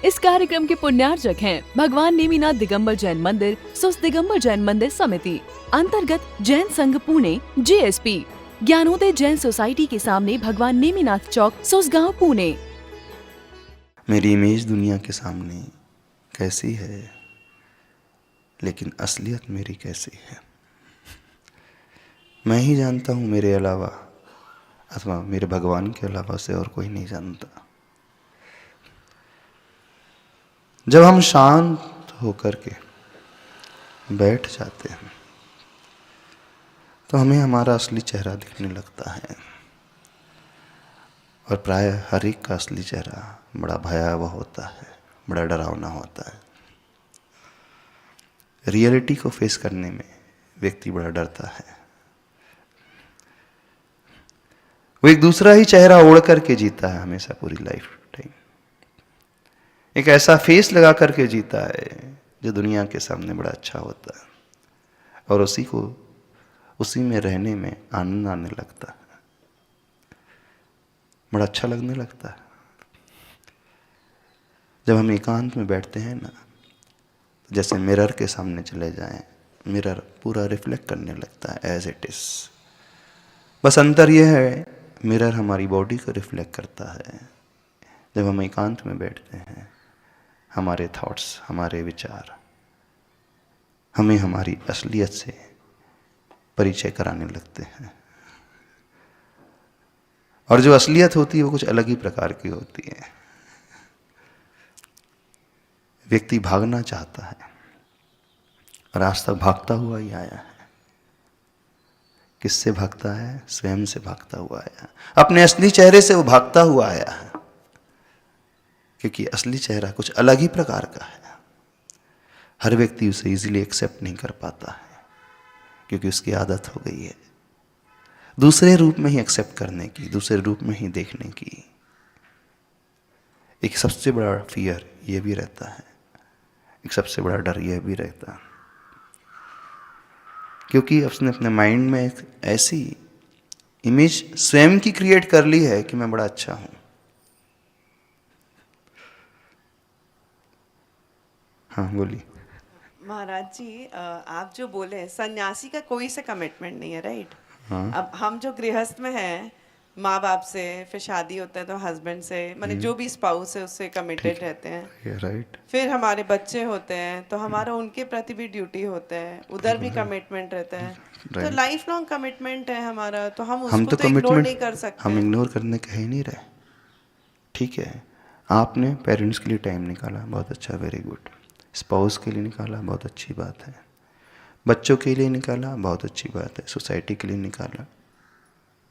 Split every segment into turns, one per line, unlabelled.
इस कार्यक्रम के पुण्यार्चक हैं भगवान नेमिनाथ दिगंबर जैन मंदिर, सुस दिगंबर जैन मंदिर समिति, अंतर्गत जैन संघ पुणे JSP, ज्ञानोदय जैन सोसाइटी के सामने भगवान नेमिनाथ चौक, सुसगांव, पुणे।
मेरी इमेज दुनिया के सामने कैसी है, लेकिन असलियत मेरी कैसी है मैं ही जानता हूँ। मेरे अलावा अथवा मेरे भगवान के अलावा से और कोई नहीं जानता। जब हम शांत होकर के बैठ जाते हैं तो हमें हमारा असली चेहरा दिखने लगता है, और प्रायः हर एक का असली चेहरा बड़ा भयावह होता है, बड़ा डरावना होता है। रियलिटी को फेस करने में व्यक्ति बड़ा डरता है। वो एक दूसरा ही चेहरा ओढ़ करके जीता है हमेशा, पूरी लाइफ टाइम एक ऐसा फेस लगा करके जीता है जो दुनिया के सामने बड़ा अच्छा होता है, और उसी में रहने में आनंद आने लगता है, बड़ा अच्छा लगने लगता है। जब हम एकांत में बैठते हैं ना, जैसे मिरर के सामने चले जाएं, मिरर पूरा रिफ्लेक्ट करने लगता है एज इट इज। बस अंतर यह है, मिरर हमारी बॉडी को रिफ्लेक्ट करता है। जब हम एकांत में बैठते हैं, हमारे थॉट्स, हमारे विचार हमें हमारी असलियत से परिचय कराने लगते हैं, और जो असलियत होती है वो कुछ अलग ही प्रकार की होती है। व्यक्ति भागना चाहता है और आज तक भागता हुआ ही आया है। किससे भागता है? स्वयं से भागता हुआ आया है। अपने असली चेहरे से वो भागता हुआ आया है, क्योंकि असली चेहरा कुछ अलग ही प्रकार का है। हर व्यक्ति उसे इजीली एक्सेप्ट नहीं कर पाता है, क्योंकि उसकी आदत हो गई है दूसरे रूप में ही एक्सेप्ट करने की, दूसरे रूप में ही देखने की। एक सबसे बड़ा फियर ये भी रहता है, एक सबसे बड़ा डर यह भी रहता है, क्योंकि उसने अपने माइंड में एक ऐसी इमेज स्वयं की क्रिएट कर ली है कि मैं बड़ा अच्छा हूं। हाँ बोलिए।
महाराज जी, आप जो बोले सन्यासी का कोई से कमिटमेंट नहीं है, राइट?
हाँ।
अब हम जो गृहस्थ में हैं, माँ बाप से, फिर शादी होता है तो हस्बैंड से, माने जो भी स्पाउस है उससे कमिटेड रहते हैं।
राइट।
फिर हमारे बच्चे होते हैं तो हमारा उनके प्रति भी ड्यूटी होता है, उधर भी कमिटमेंट रहता है। तो लाइफ लॉन्ग कमिटमेंट है हमारा, तो हम उसको तो इग्नोर नहीं कर सकते।
हम इग्नोर करने कह ही नहीं रहे। ठीक है, आपने पेरेंट्स के लिए टाइम निकाला, बहुत अच्छा, वेरी गुड। स्पाउस के लिए निकाला, बहुत अच्छी बात है। बच्चों के लिए निकाला, बहुत अच्छी बात है। सोसाइटी के लिए निकाला,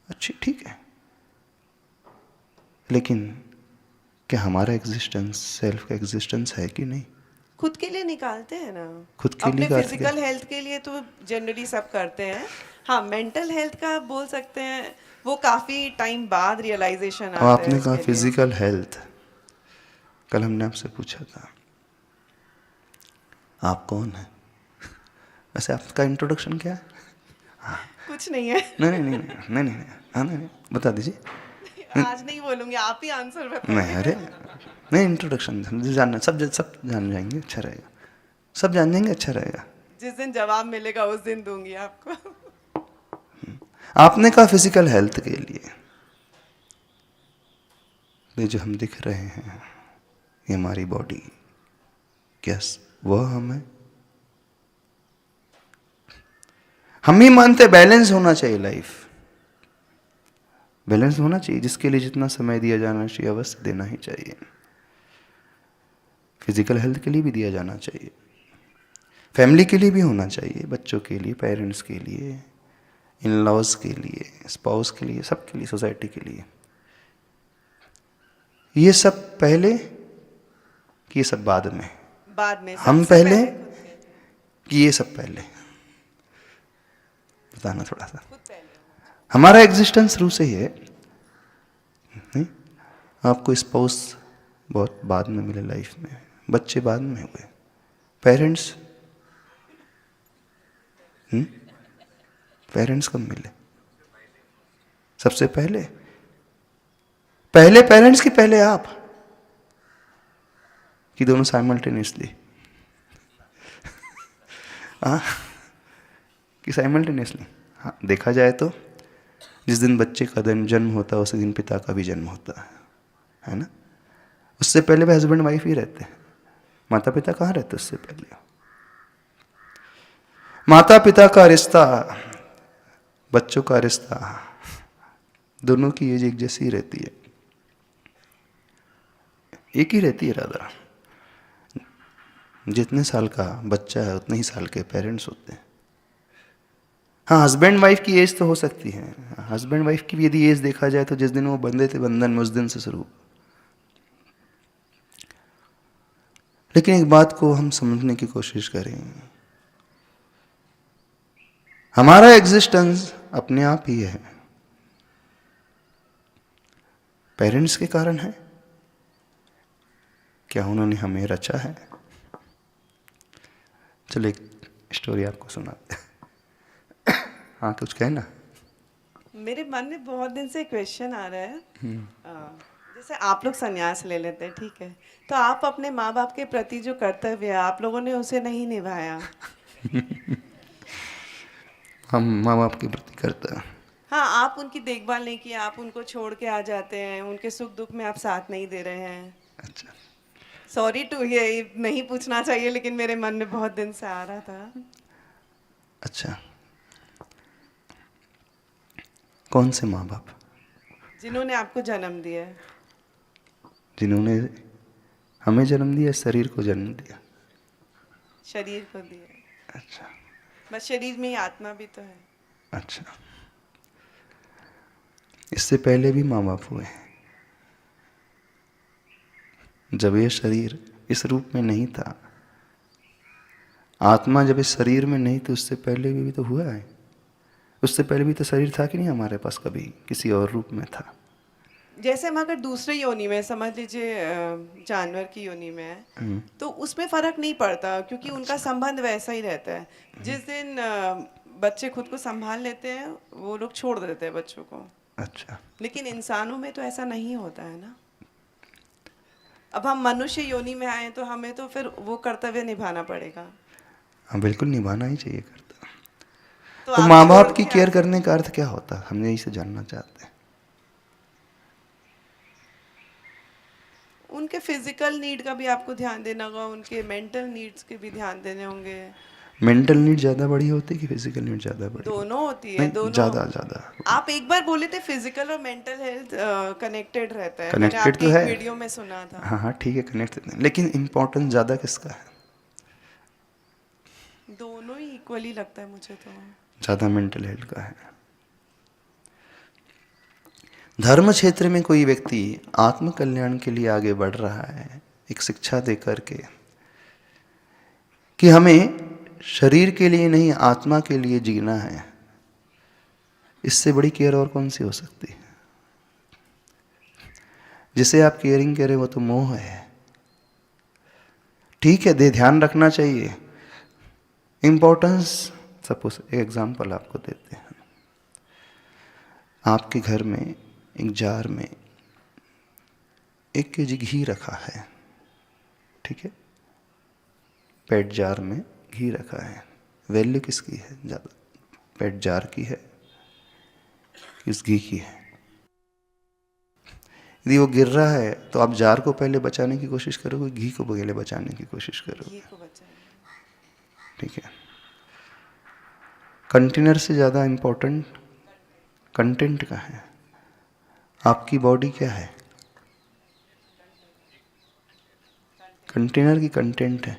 अच्छी, ठीक है। लेकिन क्या हमारा एग्जिस्टेंस, सेल्फ का एग्जिस्टेंस है कि नहीं?
खुद के लिए निकालते हैं ना,
खुद के लिए
अपने फिजिकल हेल्थ के लिए तो जनरली सब करते हैं। हाँ, मेंटल हेल्थ का बोल सकते हैं, वो काफी टाइम बाद रियलाइजेशन आता है।
आपने कहा फिजिकल हेल्थ, कल हमने आपसे पूछा था आप कौन है? वैसे आपका इंट्रोडक्शन क्या है? हाँ।
कुछ नहीं है।
नहीं नहीं नहीं नहीं नहीं हाँ नहीं, बता दीजिए।
आज नहीं बोलूंगी, आप ही आंसर बताइए।
नहीं, अरे नहीं, इंट्रोडक्शन जानना, सब जान जाएंगे, अच्छा रहेगा। सब जान जाएंगे, अच्छा रहेगा।
जिस दिन जवाब मिलेगा उस दिन दूंगी आपको।
आपने कहा फिजिकल हेल्थ के लिए, ये जो हम दिख रहे हैं, ये हमारी बॉडी, यस वह हम है। हम ही मानते बैलेंस होना चाहिए, लाइफ बैलेंस होना चाहिए, जिसके लिए जितना समय दिया जाना चाहिए अवश्य देना ही चाहिए। फिजिकल हेल्थ के लिए भी दिया जाना चाहिए, फैमिली के लिए भी होना चाहिए, बच्चों के लिए, पेरेंट्स के लिए, इन लॉज के लिए, स्पाउस के लिए, सबके लिए, सोसाइटी के लिए। ये सब पहले कि ये सब बाद में?
बाद में
हम पहले कि ये सब पहले? बताना थोड़ा सा। हमारा एग्जिस्टेंस शुरू से ही है। आपको स्पाउस बहुत बाद में मिले लाइफ में, बच्चे बाद में हुए, पेरेंट्स पेरेंट्स कब मिले? सबसे पहले पेरेंट्स की पहले आप। कि दोनों साइमल्टेनियसली? हाँ, कि साइमल्टेनियसली? हाँ, देखा जाए तो जिस दिन बच्चे का जन्म होता है उसी दिन पिता का भी जन्म होता है ना? उससे पहले भी हस्बैंड वाइफ ही रहते हैं, माता पिता कहाँ रहते उससे पहले? माता पिता का रिश्ता, बच्चों का रिश्ता, दोनों की एज एक जैसी रहती है, एक ही रहती है राधा। जितने साल का बच्चा है उतने ही साल के पेरेंट्स होते हैं। हाँ, हस्बैंड वाइफ की एज तो हो सकती है, हस्बैंड वाइफ की भी यदि एज देखा जाए तो जिस दिन वो बंधे थे बंधन में उस दिन से शुरू। लेकिन एक बात को हम समझने की कोशिश करें, हमारा एग्जिस्टेंस अपने आप ही है, पेरेंट्स के कारण है क्या? उन्होंने हमें रचा है? चलो एक स्टोरी आपको सुनाते हैं। हाँ, कुछ कहना?
मेरे मन में बहुत दिन से क्वेश्चन आ रहा है। जैसे आप लोग संन्यास ले लेते हैं, ठीक है, तो आप अपने माँ बाप के प्रति जो कर्तव्य है आप लोगों ने उसे नहीं निभाया।
हम माँ बाप के प्रति करते हैं।
हाँ, आप उनकी देखभाल नहीं की, आप उनको छोड़ के आ जाते हैं, उनके सुख दुख में आप साथ नहीं दे रहे हैं।
अच्छा,
सॉरी टू, ये नहीं पूछना चाहिए लेकिन मेरे मन में बहुत दिन से आ रहा था।
अच्छा, कौन से माँ बाप?
जिन्होंने आपको जन्म दिया है।
जिन्होंने हमें जन्म दिया, शरीर को जन्म दिया।
शरीर को दिया।
अच्छा,
बस शरीर में ही आत्मा भी तो है।
अच्छा, इससे पहले भी माँ बाप हुए हैं। जब ये शरीर इस रूप में नहीं था, आत्मा जब इस शरीर में नहीं थी, उससे पहले भी तो हुआ है। उससे पहले भी तो शरीर था कि नहीं हमारे पास, कभी किसी और रूप में था।
जैसे हम अगर दूसरे योनि में, समझ लीजिए जानवर की योनि में है, तो उसमें फर्क नहीं पड़ता क्योंकि उनका संबंध वैसा ही रहता है। जिस दिन बच्चे खुद को संभाल लेते हैं वो लोग छोड़ देते हैं बच्चों को।
अच्छा,
लेकिन इंसानों में तो ऐसा नहीं होता है ना। अब हम मनुष्य योनि में आए तो हमें तो फिर वो कर्तव्य निभाना पड़ेगा।
हाँ, बिल्कुल निभाना ही चाहिए कर्तव्य। तो
आप
माँ
छोड़
बाप की
के
केयर
आ-
करने का अर्थ क्या होता है, हम यही से जानना चाहते हैं।
उनके फिजिकल नीड का भी आपको ध्यान देना होगा, उनके मेंटल नीड्स के भी ध्यान देने होंगे।
मेंटल नीड ज़्यादा बड़ी होती है कि फिजिकल नीड ज़्यादा बड़ी?
दोनों होती है,
नहीं,
दोनों।
ज़्यादा ज़्यादा।
आप एक बार बोले थे फिजिकल और मेंटल हेल्थ कनेक्टेड रहता है, मैंने
कनेक्टेड
आपके
तो
एक
है।
वीडियो में सुना था।
हाँ हाँ, ठीक है, कनेक्ट, लेकिन इम्पोर्टेंस ज़्यादा किसका है?
दोनों ही इक्वली लगता है मुझे तो।
ज़्यादा मेंटल हेल्थ का है। धर्म क्षेत्र में कोई व्यक्ति आत्म कल्याण के लिए आगे बढ़ रहा है, एक शिक्षा दे करके कि हमें शरीर के लिए नहीं आत्मा के लिए जीना है, इससे बड़ी केयर और कौन सी हो सकती है? जिसे आप केयरिंग करें वो तो मोह है। ठीक है, दे ध्यान रखना चाहिए, इम्पोर्टेंस। सपोज एक एग्जांपल आपको देते हैं। आपके घर में एक जार में 1 kg घी रखा है, ठीक है, पेट जार में घी रखा है। वैल्यू किसकी है ज़्यादा, पेट जार की है किस घी की है? यदि वो गिर रहा है तो आप जार को पहले बचाने की कोशिश करोगे, घी को पहले बचाने की कोशिश करोगे?
घी को बचाएं।
ठीक है, कंटेनर से ज़्यादा इम्पोर्टेंट कंटेंट का है। आपकी बॉडी क्या है? कंटेनर की कंटेंट है।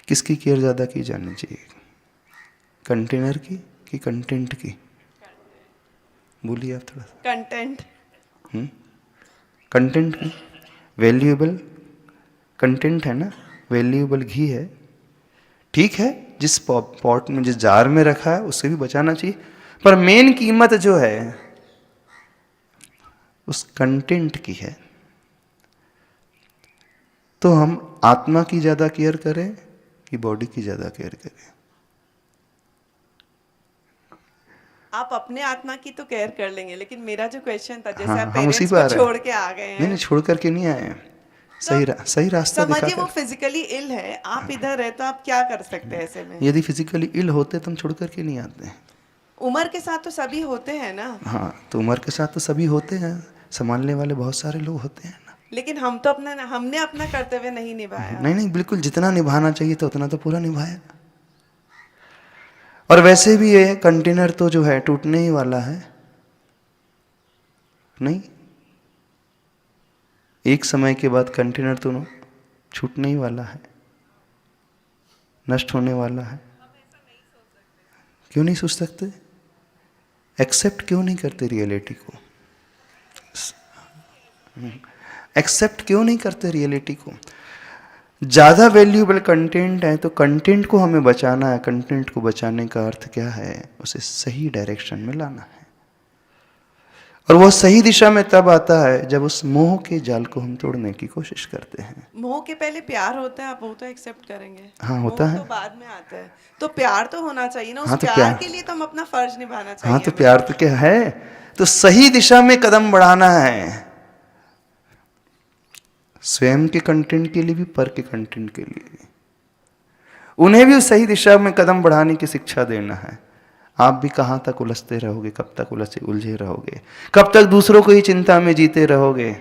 किसकी केयर ज़्यादा की जानी चाहिए, कंटेनर की कि कंटेंट की? बोलिए आप थोड़ा सा।
कंटेंट।
कंटेंट की, वैल्यूएबल कंटेंट है ना, वैल्यूएबल घी है। ठीक है, जिस पॉट में, जिस जार में रखा है उससे भी बचाना चाहिए, पर मेन कीमत जो है उस कंटेंट की है। तो हम आत्मा की ज़्यादा केयर करें कि बॉडी की ज़्यादा केयर करें?
आप अपने आत्मा की तो केयर कर लेंगे, लेकिन मेरा जो क्वेश्चन था, जैसे
हाँ,
आप
हम उसी
पेरेंट्स
पे आ
को
रहे हैं।
छोड़ के आ गए
नहीं
हैं,
छोड़ करके नहीं आए हैं, सही रास्ता दिखा
समझिए वो
कर।
फिजिकली इल है, आप इधर है, तो आप क्या कर सकते हैं ऐसे में?
यदि फिजिकली इल होते तो हम छोड़ करके नहीं आते हैं।
उम्र के साथ तो सभी होते हैं ना,
हाँ, तो उम्र के साथ तो सभी होते हैं, संभालने वाले बहुत सारे लोग होते हैं ना।
लेकिन हमने अपना कर्तव्य नहीं निभाया।
नहीं नहीं, बिल्कुल जितना निभाना चाहिए तो उतना तो पूरा निभाया। और वैसे भी ये कंटेनर तो जो है टूटने ही वाला है, नहीं, एक समय के बाद कंटेनर तो छूटने ही वाला है, नष्ट होने वाला है। क्यों नहीं सोच सकते? एक्सेप्ट क्यों नहीं करते रियलिटी को? एक्सेप्ट क्यों नहीं करते रियलिटी को? ज़्यादा वैल्यूएबल कंटेंट है तो कंटेंट को हमें बचाना है। कंटेंट को बचाने का अर्थ क्या है? उसे सही डायरेक्शन में लाना है। और वह सही दिशा में तब आता है जब उस मोह के जाल को हम तोड़ने की कोशिश करते हैं।
मोह के पहले प्यार होता है, आप वो तो एक्सेप्ट करेंगे।
हाँ, होता
मोह
है।
तो बाद में आता है, तो प्यार तो होना चाहिए ना, उस
हाँ, तो
प्यार
प्यार
के लिए तो हम अपना फर्ज निभाना चाहिए।
हाँ, तो
हमें।
प्यार तो क्या है? तो सही दिशा में कदम बढ़ाना है, स्वयं के कंटेंट के लिए भी, पर के कंटेंट के लिए भी। उन्हें भी सही दिशा में कदम बढ़ाने की शिक्षा देना है। आप भी कहाँ तक उलझते रहोगे? कब तक उलझे रहोगे? कब तक दूसरों को ही चिंता में जीते रहोगे?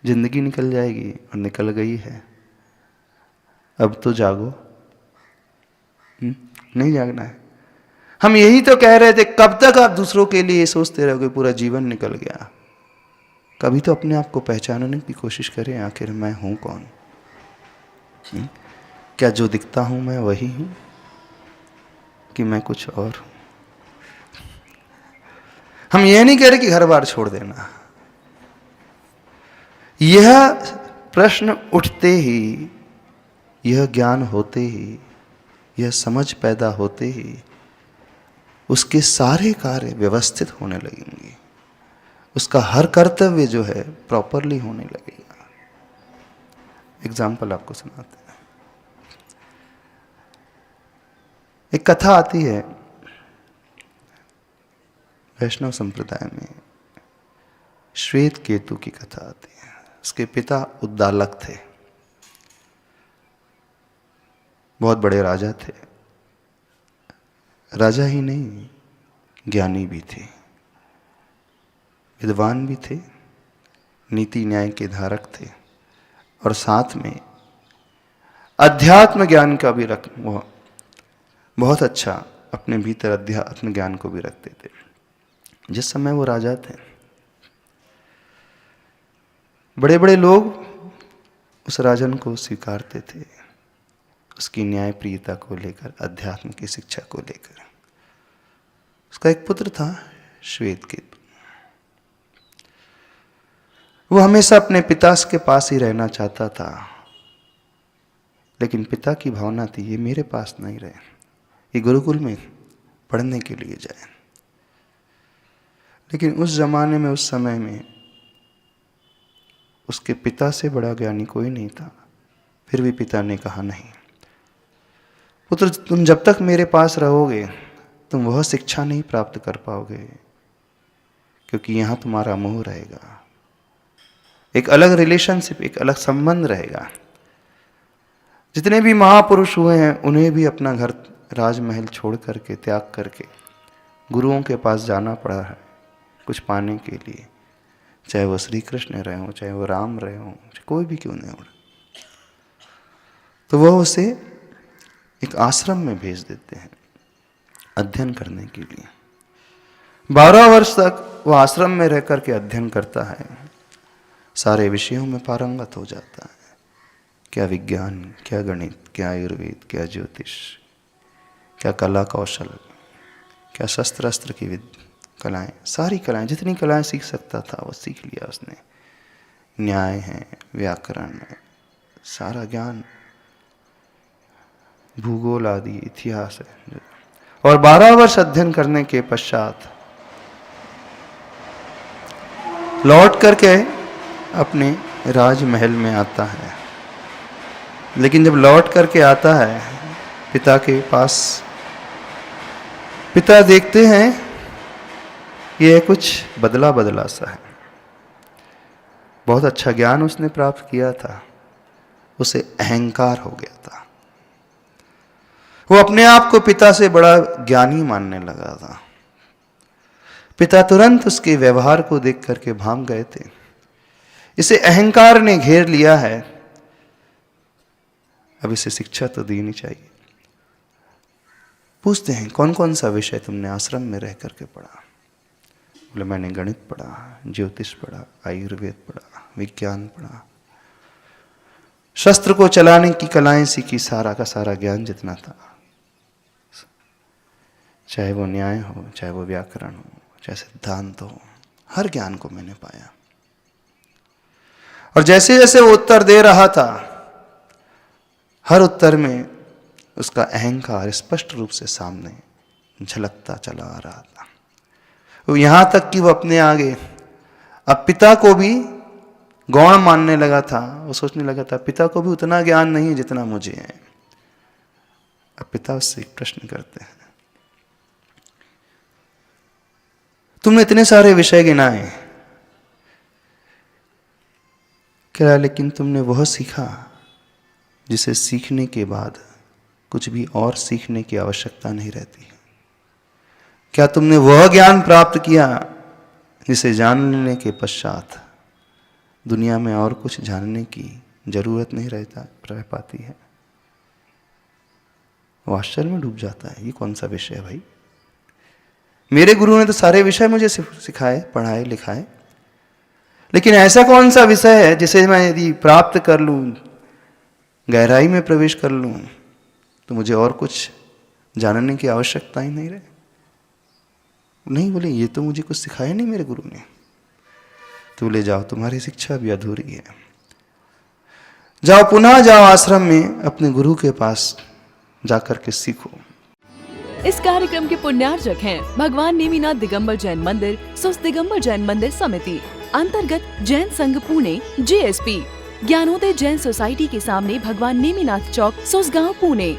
जिंदगी निकल जाएगी, और निकल गई है। अब तो जागो। नहीं जागना है। हम यही तो कह रहे थे, कब तक आप दूसरों के लिए सोचते रहोगे? पूरा जीवन निकल गया। कभी तो अपने आप को पहचानने की कोशिश करें, आखिर मैं हूं कौन? क्या जो दिखता हूं मैं वही हूं, कि मैं कुछ और हूं? हम यह नहीं कह रहे कि घर बार छोड़ देना। यह प्रश्न उठते ही, यह ज्ञान होते ही, यह समझ पैदा होते ही उसके सारे कार्य व्यवस्थित होने लगेंगे। उसका हर कर्तव्य जो है प्रॉपरली होने लगेगा। एग्जाम्पल आपको सुनाते हैं। एक कथा आती है वैष्णव संप्रदाय में, श्वेत केतु की कथा आती है। उसके पिता उद्दालक थे, बहुत बड़े राजा थे। राजा ही नहीं, ज्ञानी भी थे, विद्वान भी थे, नीति न्याय के धारक थे, और साथ में अध्यात्म ज्ञान का भी वो बहुत अच्छा अपने भीतर अध्यात्म ज्ञान को भी रखते थे। जिस समय वो राजा थे, बड़े बड़े लोग उस राजन को स्वीकारते थे, उसकी न्यायप्रियता को लेकर, अध्यात्म की शिक्षा को लेकर। उसका एक पुत्र था श्वेत केतु। वो हमेशा अपने पिता के पास ही रहना चाहता था, लेकिन पिता की भावना थी ये मेरे पास नहीं रहे, ये गुरुकुल में पढ़ने के लिए जाए। लेकिन उस जमाने में, उस समय में उसके पिता से बड़ा ज्ञानी कोई नहीं था। फिर भी पिता ने कहा, नहीं पुत्र, तुम जब तक मेरे पास रहोगे तुम वह शिक्षा नहीं प्राप्त कर पाओगे, क्योंकि यहाँ तुम्हारा मोह रहेगा, एक अलग रिलेशनशिप, एक अलग संबंध रहेगा। जितने भी महापुरुष हुए हैं उन्हें भी अपना घर, राजमहल छोड़ करके, त्याग करके गुरुओं के पास जाना पड़ा है कुछ पाने के लिए। चाहे वो श्री कृष्ण रहे हों, चाहे वो राम रहे हों, कोई भी क्यों नहीं हो, तो वह उसे एक आश्रम में भेज देते हैं अध्ययन करने के लिए। 12 वर्ष तक वो आश्रम में रह करके अध्ययन करता है, सारे विषयों में पारंगत हो जाता है। क्या विज्ञान, क्या गणित, क्या आयुर्वेद, क्या ज्योतिष, क्या कला कौशल, क्या शस्त्र अस्त्र की कलाएं, सारी कलाएं, जितनी कलाएं सीख सकता था वो सीख लिया उसने। न्याय है, व्याकरण है, सारा ज्ञान, भूगोल आदि, इतिहास है। और 12 वर्ष अध्ययन करने के पश्चात लौट करके अपने राजमहल में आता है। लेकिन जब लौट करके आता है पिता के पास, पिता देखते हैं ये कुछ बदला बदला सा है। बहुत अच्छा ज्ञान उसने प्राप्त किया था, उसे अहंकार हो गया था। वो अपने आप को पिता से बड़ा ज्ञानी मानने लगा था। पिता तुरंत उसके व्यवहार को देख करके भांग गए थे। इसे अहंकार ने घेर लिया है, अब इसे शिक्षा तो देनी चाहिए। पूछते हैं कौन कौन सा विषय तुमने आश्रम में रह करके पढ़ा? बोले मैंने गणित पढ़ा, ज्योतिष पढ़ा, आयुर्वेद पढ़ा, विज्ञान पढ़ा, शस्त्र को चलाने की कलाएं सीखी, सारा का सारा ज्ञान जितना था, चाहे वो न्याय हो, चाहे वो व्याकरण हो, चाहे सिद्धांत हो, हर ज्ञान को मैंने पाया। और जैसे जैसे वो उत्तर दे रहा था, हर उत्तर में उसका अहंकार स्पष्ट रूप से सामने झलकता चला आ रहा था। वो यहां तक कि वो अपने आगे अब पिता को भी गौण मानने लगा था। वो सोचने लगा था पिता को भी उतना ज्ञान नहीं जितना मुझे है। अब पिता उससे एक प्रश्न करते हैं, तुमने इतने सारे विषय गिनाए, क्या लेकिन तुमने वह सीखा जिसे सीखने के बाद कुछ भी और सीखने की आवश्यकता नहीं रहती? क्या तुमने वह ज्ञान प्राप्त किया जिसे जान लेने के पश्चात दुनिया में और कुछ जानने की जरूरत नहीं रह पाती है? वो आश्चर्य में डूब जाता है, ये कौन सा विषय है भाई? मेरे गुरु ने तो सारे विषय मुझे सिखाए, पढ़ाए, लिखाए, लेकिन ऐसा कौन सा विषय है जिसे मैं यदि प्राप्त कर लूं, गहराई में प्रवेश कर लूं, तो मुझे और कुछ जानने की आवश्यकता ही नहीं रहे? नहीं, बोले ये तो मुझे कुछ सिखाया नहीं मेरे गुरु ने। तो बोले जाओ, तुम्हारी शिक्षा भी अधूरी है, जाओ पुनः जाओ आश्रम में अपने गुरु के पास जाकर के सीखो।
इस कार्यक्रम के पुण्यार्जक हैं भगवान नेमिनाथ दिगंबर जैन मंदिर, सुस्त दिगंबर जैन मंदिर समिति, अंतर्गत जैन संघ पुणे, JSP, ज्ञानोदय जैन सोसाइटी के सामने भगवान नेमिनाथ चौक, सुसगांव, पुणे।